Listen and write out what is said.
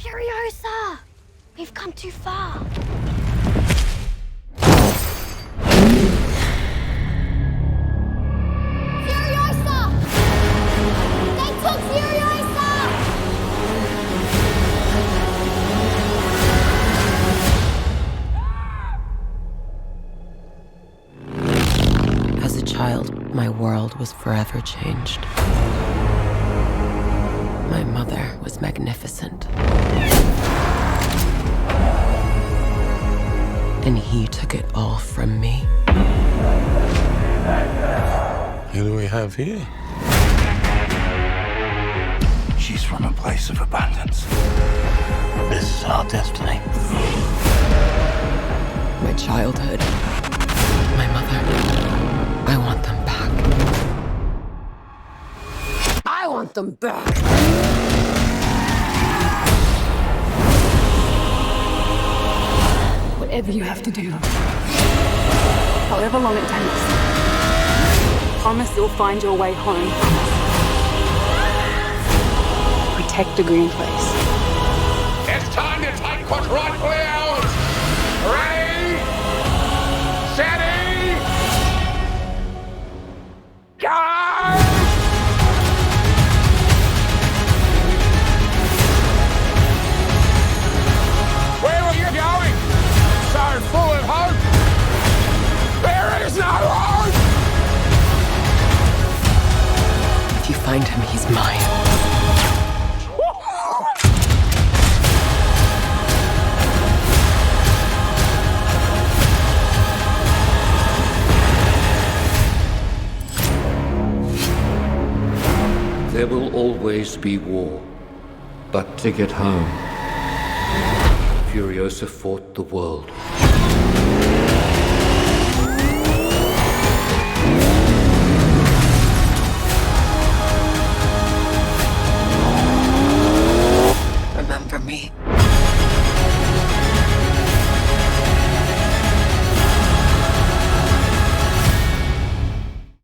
Furiosa! We've come too far. Furiosa! They took Furiosa! As a child, my world was forever changed. My mother was magnificent. And he took it all from me. Who do we have here? She's from a place of abundance. This is our destiny. My childhood, my mother, I want them back. I want them back! Whatever you have to do, however long it takes, promise you'll find your way home. Protect the green place. It's time to take what's rightfully ours. Ready, steady, go! Where are you going? So full of hope. There is no hope. If you find him, he's mine. There will always be war, but to get home, Furiosa fought the world.